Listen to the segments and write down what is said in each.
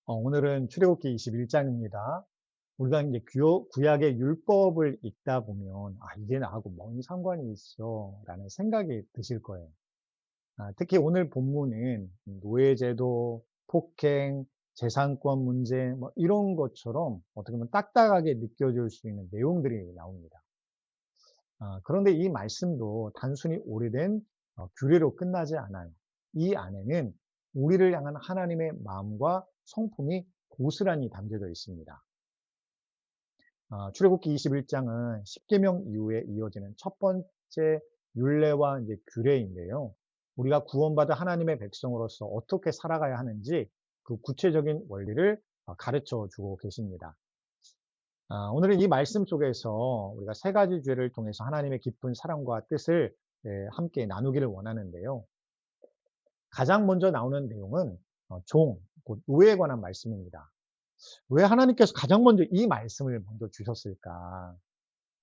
오늘은 출애굽기 21장입니다. 우리가 이제 구약의 율법을 읽다 보면, 이게 나하고 뭔 상관이 있어? 라는 생각이 드실 거예요. 특히 오늘 본문은 노예제도, 폭행, 재산권 문제, 뭐 이런 것처럼 어떻게 보면 딱딱하게 느껴질 수 있는 내용들이 나옵니다. 그런데 이 말씀도 단순히 오래된 규례로 끝나지 않아요. 이 안에는 우리를 향한 하나님의 마음과 성품이 고스란히 담겨져 있습니다. 출애굽기 21장은 십계명 이후에 이어지는 첫 번째 율례와 이제 규례인데요. 우리가 구원받은 하나님의 백성으로서 어떻게 살아가야 하는지 그 구체적인 원리를 가르쳐 주고 계십니다. 오늘은 이 말씀 속에서 우리가 세 가지 죄를 통해서 하나님의 깊은 사랑과 뜻을 함께 나누기를 원하는데요. 가장 먼저 나오는 내용은 곧 노예에 관한 말씀입니다. 왜 하나님께서 가장 먼저 이 말씀을 먼저 주셨을까?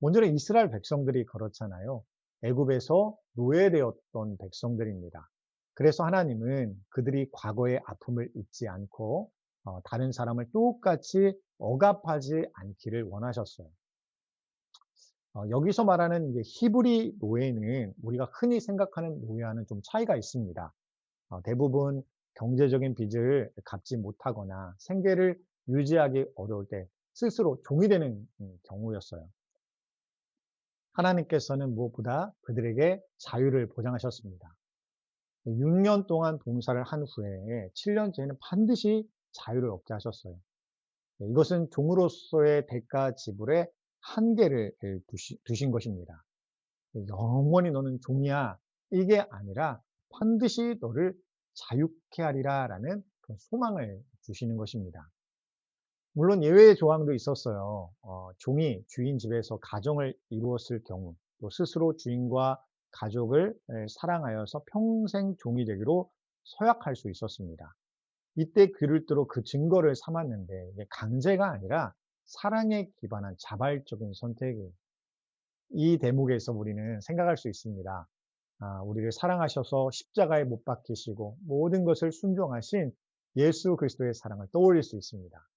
먼저는 이스라엘 백성들이 그렇잖아요. 애굽에서 노예되었던 백성들입니다. 그래서 하나님은 그들이 과거의 아픔을 잊지 않고 다른 사람을 똑같이 억압하지 않기를 원하셨어요. 여기서 말하는 이제 히브리 노예는 우리가 흔히 생각하는 노예와는 좀 차이가 있습니다. 대부분 경제적인 빚을 갚지 못하거나 생계를 유지하기 어려울 때 스스로 종이 되는 경우였어요. 하나님께서는 무엇보다 그들에게 자유를 보장하셨습니다. 6년 동안 봉사를 한 후에 7년째에는 반드시 자유를 얻게 하셨어요. 이것은 종으로서의 대가 지불에 한계를 두신 것입니다. 영원히 너는 종이야. 이게 아니라 반드시 너를 자유케 하리라 라는 소망을 주시는 것입니다. 물론 예외의 조항도 있었어요. 종이 주인 집에서 가정을 이루었을 경우, 또 스스로 주인과 가족을 사랑하여서 평생 종이 되기로 서약할 수 있었습니다. 이때 귀를 뚫어 그 증거를 삼았는데 이게 강제가 아니라 사랑에 기반한 자발적인 선택이에요. 이 대목에서 우리는 생각할 수 있습니다. 우리를 사랑하셔서 십자가에 못 박히시고 모든 것을 순종하신 예수 그리스도의 사랑을 떠올릴 수 있습니다.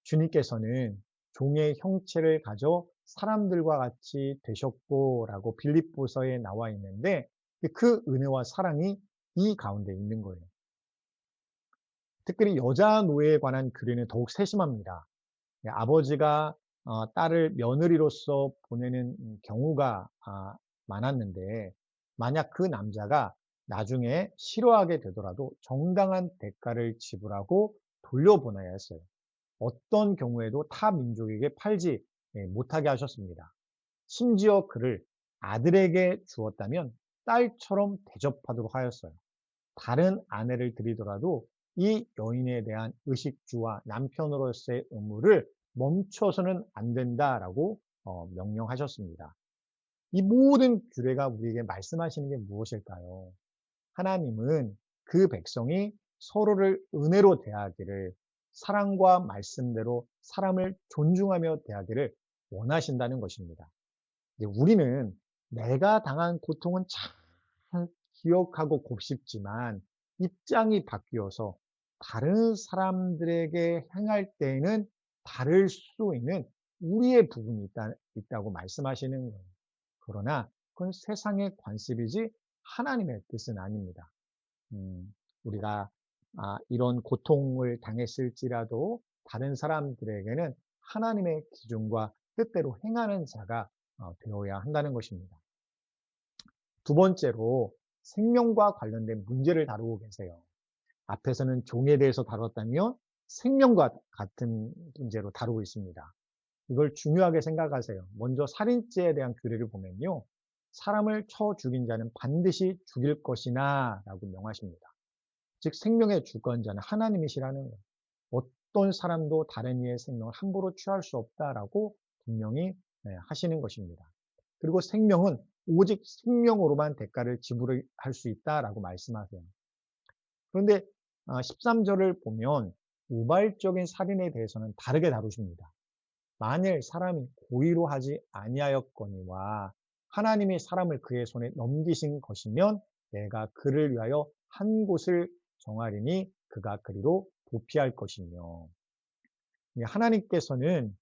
주님께서는 종의 형체를 가져 사람들과 같이 되셨고라고 빌립보서에 나와 있는데 그 은혜와 사랑이 이 가운데 있는 거예요. 특별히 여자 노예에 관한 규례는 더욱 세심합니다. 아버지가 딸을 며느리로서 보내는 경우가 많았는데 만약 그 남자가 나중에 싫어하게 되더라도 정당한 대가를 지불하고 돌려보내야 했어요. 어떤 경우에도 타 민족에게 팔지 못하게 하셨습니다. 심지어 그를 아들에게 주었다면 딸처럼 대접하도록 하였어요. 다른 아내를 들이더라도 이 여인에 대한 의식주와 남편으로서의 의무를 멈춰서는 안 된다라고 명령하셨습니다. 이 모든 규례가 우리에게 말씀하시는 게 무엇일까요? 하나님은 그 백성이 서로를 은혜로 대하기를 사랑과 말씀대로 사람을 존중하며 대하기를 원하신다는 것입니다. 우리는 내가 당한 고통은 잘 기억하고 곱씹지만 입장이 바뀌어서 다른 사람들에게 행할 때에는 다를 수 있는 우리의 부분이 있다고 말씀하시는 거예요. 그러나 그건 세상의 관습이지 하나님의 뜻은 아닙니다. 우리가 이런 고통을 당했을지라도 다른 사람들에게는 하나님의 기준과 뜻대로 행하는 자가 되어야 한다는 것입니다. 두 번째로 생명과 관련된 문제를 다루고 계세요. 앞에서는 종에 대해서 다뤘다면 생명과 같은 문제로 다루고 있습니다. 이걸 중요하게 생각하세요. 먼저 살인죄에 대한 규례를 보면요. 사람을 쳐 죽인 자는 반드시 죽일 것이나 라고 명하십니다. 즉 생명의 주권자는 하나님이시라는 거예요. 어떤 사람도 다른 이의 생명을 함부로 취할 수 없다라고 분명히 하시는 것입니다. 그리고 생명은 오직 생명으로만 대가를 지불할 수 있다라고 말씀하세요. 그런데 13절을 보면 우발적인 살인에 대해서는 다르게 다루십니다. 만일 사람이 고의로 하지 아니하였거니와 하나님이 사람을 그의 손에 넘기신 것이면 내가 그를 위하여 한 곳을 정하리니 그가 그리로 도피할 것이며, 하나님께서는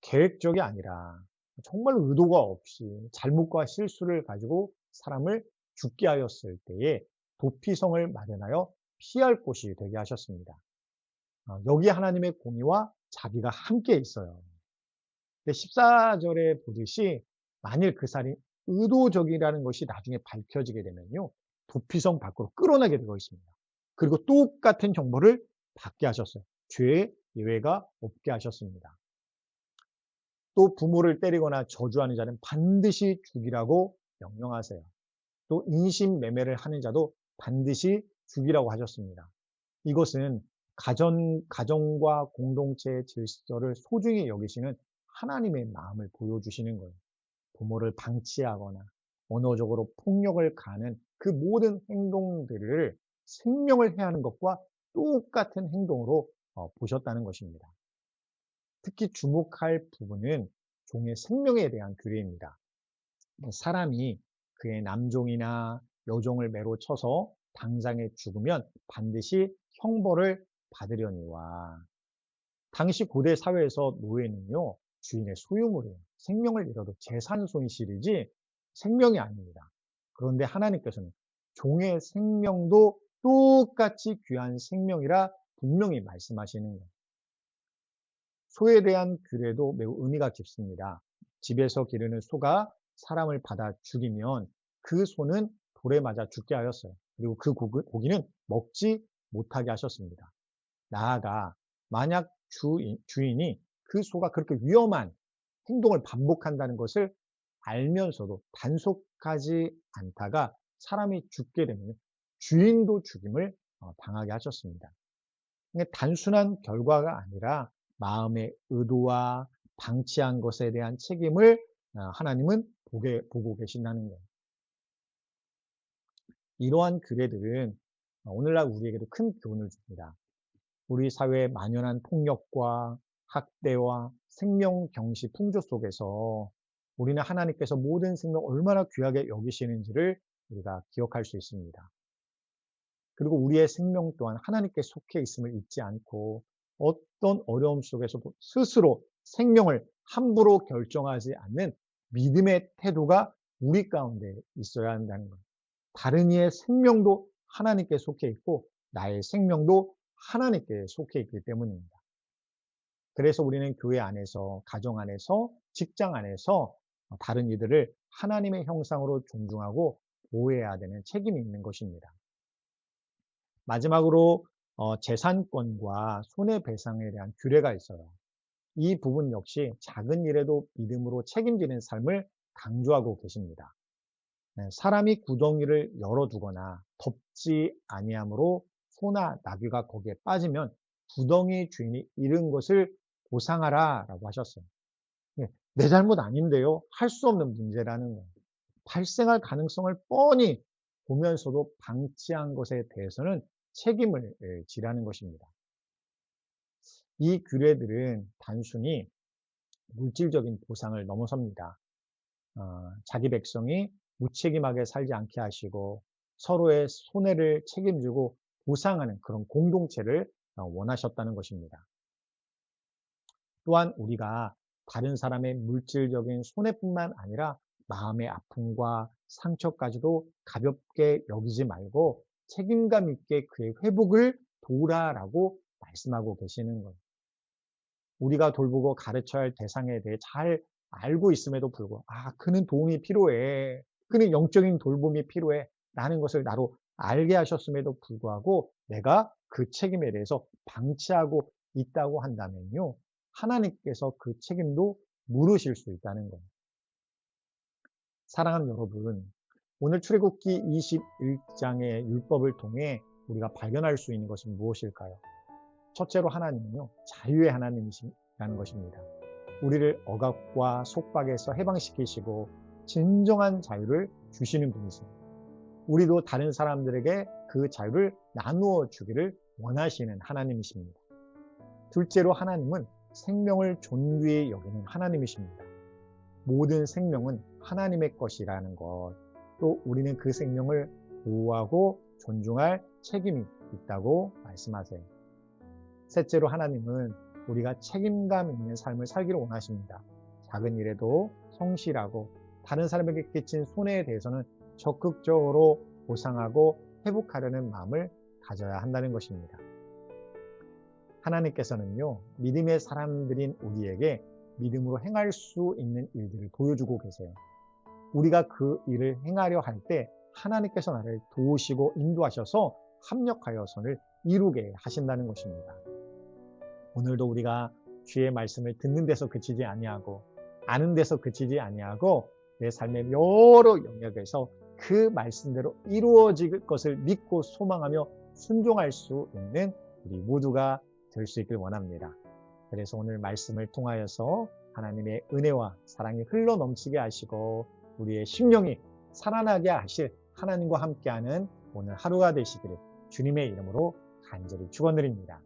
계획적이 아니라 정말 의도가 없이 잘못과 실수를 가지고 사람을 죽게 하였을 때에 도피성을 마련하여 피할 곳이 되게 하셨습니다. 여기 하나님의 공의와 자비가 함께 있어요. 14절에 보듯이 만일 그 살이 의도적이라는 것이 나중에 밝혀지게 되면요, 도피성 밖으로 끌어내게 되어 있습니다. 그리고 똑같은 형벌을 받게 하셨어요. 죄의 예외가 없게 하셨습니다. 또 부모를 때리거나 저주하는 자는 반드시 죽이라고 명령하세요. 또 인신매매를 하는 자도 반드시 죽이라고 하셨습니다. 이것은 가정과 공동체의 질서를 소중히 여기시는 하나님의 마음을 보여주시는 거예요. 부모를 방치하거나 언어적으로 폭력을 가하는 그 모든 행동들을 생명을 해하는 것과 똑같은 행동으로 보셨다는 것입니다. 특히 주목할 부분은 종의 생명에 대한 규례입니다. 사람이 그의 남종이나 여종을 매로 쳐서 당장에 죽으면 반드시 형벌을 받으려니와, 당시 고대 사회에서 노예는요, 주인의 소유물이에요. 생명을 잃어도 재산 손실이지 생명이 아닙니다. 그런데 하나님께서는 종의 생명도 똑같이 귀한 생명이라 분명히 말씀하시는 거예요. 소에 대한 규례도 매우 의미가 깊습니다. 집에서 기르는 소가 사람을 받아 죽이면 그 소는 돌에 맞아 죽게 하였어요. 그리고 그 고기는 먹지 못하게 하셨습니다. 나아가 만약 주인이 그 소가 그렇게 위험한 행동을 반복한다는 것을 알면서도 단속하지 않다가 사람이 죽게 되면 주인도 죽임을 당하게 하셨습니다. 단순한 결과가 아니라 마음의 의도와 방치한 것에 대한 책임을 하나님은 보고 계신다는 거예요. 이러한 규례들은 오늘날 우리에게도 큰 교훈을 줍니다. 우리 사회에 만연한 폭력과 학대와 생명 경시 풍조 속에서 우리는 하나님께서 모든 생명 얼마나 귀하게 여기시는지를 우리가 기억할 수 있습니다. 그리고 우리의 생명 또한 하나님께 속해 있음을 잊지 않고 어떤 어려움 속에서도 스스로 생명을 함부로 결정하지 않는 믿음의 태도가 우리 가운데 있어야 한다는 거예요. 다른 이의 생명도 하나님께 속해 있고 나의 생명도 하나님께 속해 있기 때문입니다. 그래서 우리는 교회 안에서, 가정 안에서, 직장 안에서 다른 이들을 하나님의 형상으로 존중하고 보호해야 되는 책임이 있는 것입니다. 마지막으로 재산권과 손해배상에 대한 규례가 있어요. 이 부분 역시 작은 일에도 믿음으로 책임지는 삶을 강조하고 계십니다. 사람이 구덩이를 열어두거나 덮지 아니함으로 소나 나귀가 거기에 빠지면 구덩이 주인이 잃은 것을 보상하라 라고 하셨어요. 내 잘못 아닌데요. 할 수 없는 문제라는 거예요. 발생할 가능성을 뻔히 보면서도 방치한 것에 대해서는 책임을 지라는 것입니다. 이 규례들은 단순히 물질적인 보상을 넘어섭니다. 자기 백성이 무책임하게 살지 않게 하시고 서로의 손해를 책임지고 보상하는 그런 공동체를 원하셨다는 것입니다. 또한 우리가 다른 사람의 물질적인 손해뿐만 아니라 마음의 아픔과 상처까지도 가볍게 여기지 말고 책임감 있게 그의 회복을 도우라라고 말씀하고 계시는 거예요. 우리가 돌보고 가르쳐야 할 대상에 대해 잘 알고 있음에도 불구하고 그는 도움이 필요해. 그는 영적인 돌봄이 필요해. 라는 것을 나로 알게 하셨음에도 불구하고 내가 그 책임에 대해서 방치하고 있다고 한다면요. 하나님께서 그 책임도 물으실 수 있다는 거예요. 사랑하는 여러분, 오늘 출애굽기 21장의 율법을 통해 우리가 발견할 수 있는 것은 무엇일까요? 첫째로 하나님은요, 자유의 하나님이시라는 것입니다. 우리를 억압과 속박에서 해방시키시고 진정한 자유를 주시는 분이십니다. 우리도 다른 사람들에게 그 자유를 나누어 주기를 원하시는 하나님이십니다. 둘째로 하나님은 생명을 존귀히 여기는 하나님이십니다. 모든 생명은 하나님의 것이라는 것, 또 우리는 그 생명을 보호하고 존중할 책임이 있다고 말씀하세요. 셋째로 하나님은 우리가 책임감 있는 삶을 살기를 원하십니다. 작은 일에도 성실하고 다른 사람에게 끼친 손해에 대해서는 적극적으로 보상하고 회복하려는 마음을 가져야 한다는 것입니다. 하나님께서는요, 믿음의 사람들인 우리에게 믿음으로 행할 수 있는 일들을 보여주고 계세요. 우리가 그 일을 행하려 할 때 하나님께서 나를 도우시고 인도하셔서 합력하여 선을 이루게 하신다는 것입니다. 오늘도 우리가 주의 말씀을 듣는 데서 그치지 아니하고 아는 데서 그치지 아니하고 내 삶의 여러 영역에서 그 말씀대로 이루어질 것을 믿고 소망하며 순종할 수 있는 우리 모두가 될 수 있길 원합니다. 그래서 오늘 말씀을 통하여서 하나님의 은혜와 사랑이 흘러 넘치게 하시고 우리의 심령이 살아나게 하실 하나님과 함께하는 오늘 하루가 되시기를 주님의 이름으로 간절히 축원드립니다.